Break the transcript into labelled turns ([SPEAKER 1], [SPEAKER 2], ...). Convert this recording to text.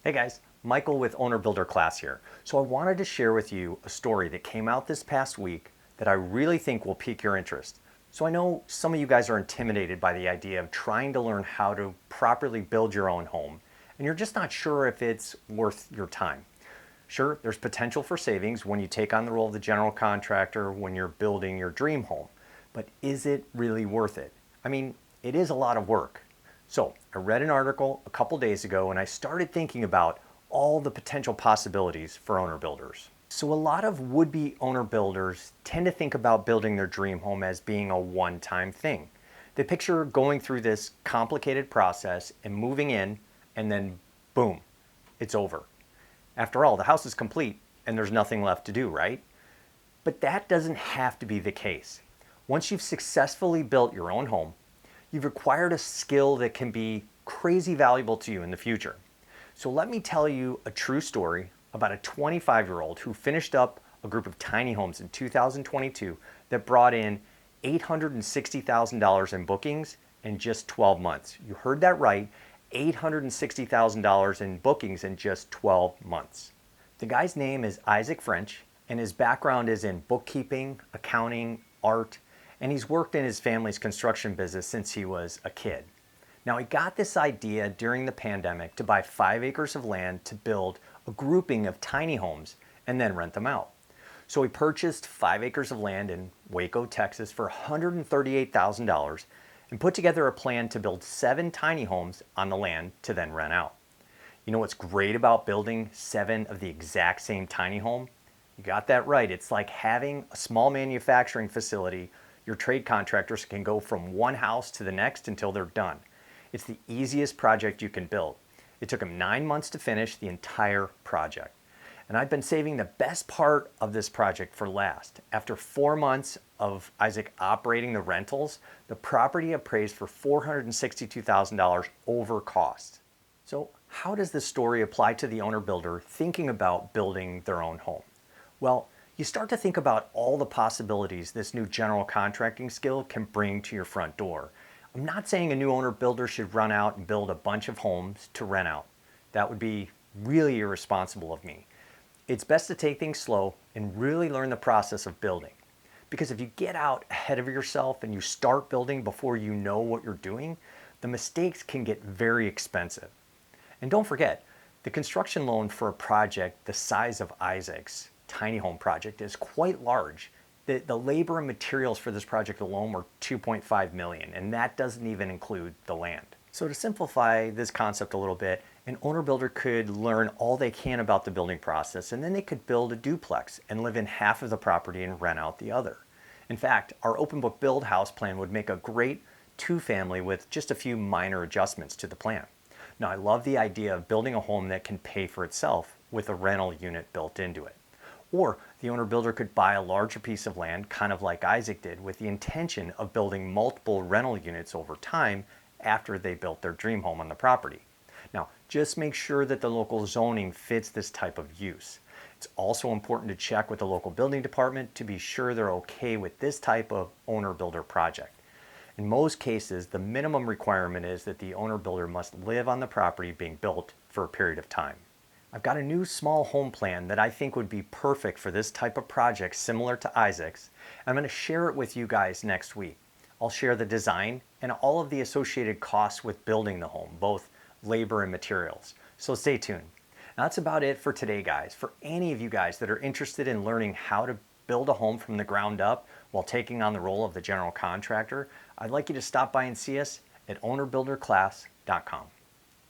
[SPEAKER 1] Hey guys, Michael with Owner Builder Class here. So I wanted to share with you a story that came out this past week that I really think will pique your interest. So I know some of you guys are intimidated by the idea of trying to learn how to properly build your own home, and you're just not sure if it's worth your time. Sure, there's potential for savings when you take on the role of the general contractor when you're building your dream home, but is it really worth it? I mean, it is a lot of work. So I read an article a couple days ago and I started thinking about all the potential possibilities for owner builders. So a lot of would-be owner builders tend to think about building their dream home as being a one-time thing. They picture going through this complicated process and moving in and then boom, it's over. After all, the house is complete and there's nothing left to do, right? But that doesn't have to be the case. Once you've successfully built your own home, you've acquired a skill that can be crazy valuable to you in the future. So let me tell you a true story about a 25-year-old who finished up a group of tiny homes in 2022 that brought in $860,000 in bookings in just 12 months. You heard that right, $860,000 in bookings in just 12 months. The guy's name is Isaac French, and his background is in bookkeeping, accounting, art, and he's worked in his family's construction business since he was a kid. Now, he got this idea during the pandemic to buy 5 acres of land to build a grouping of tiny homes and then rent them out. So he purchased 5 acres of land in Waco, Texas for $138,000 and put together a plan to build 7 tiny homes on the land to then rent out. You know what's great about building 7 of the exact same tiny home? You got that right. It's like having a small manufacturing facility. Your trade contractors can go from one house to the next until they're done. It's the easiest project you can build. It took him 9 months to finish the entire project. And I've been saving the best part of this project for last. After 4 months of Isaac operating the rentals, the property appraised for $462,000 over cost. So how does this story apply to the owner builder thinking about building their own home? Well, you start to think about all the possibilities this new general contracting skill can bring to your front door. I'm not saying a new owner builder should run out and build a bunch of homes to rent out. That would be really irresponsible of me. It's best to take things slow and really learn the process of building. Because if you get out ahead of yourself and you start building before you know what you're doing, the mistakes can get very expensive. And don't forget, the construction loan for a project the size of Isaac's tiny home project is quite large. The labor and materials for this project alone were $2.5 million, and that doesn't even include the land. So to simplify this concept a little bit, an owner builder could learn all they can about the building process, and then they could build a duplex and live in half of the property and rent out the other. In fact, our open book build house plan would make a great 2-family with just a few minor adjustments to the plan. Now, I love the idea of building a home that can pay for itself with a rental unit built into it. Or the owner builder could buy a larger piece of land, kind of like Isaac did, with the intention of building multiple rental units over time after they built their dream home on the property. Now, just make sure that the local zoning fits this type of use. It's also important to check with the local building department to be sure they're okay with this type of owner builder project. In most cases, the minimum requirement is that the owner builder must live on the property being built for a period of time. I've got a new small home plan that I think would be perfect for this type of project similar to Isaac's. I'm going to share it with you guys next week. I'll share the design and all of the associated costs with building the home, both labor and materials. So stay tuned. Now, that's about it for today, guys. For any of you guys that are interested in learning how to build a home from the ground up while taking on the role of the general contractor, I'd like you to stop by and see us at ownerbuilderclass.com.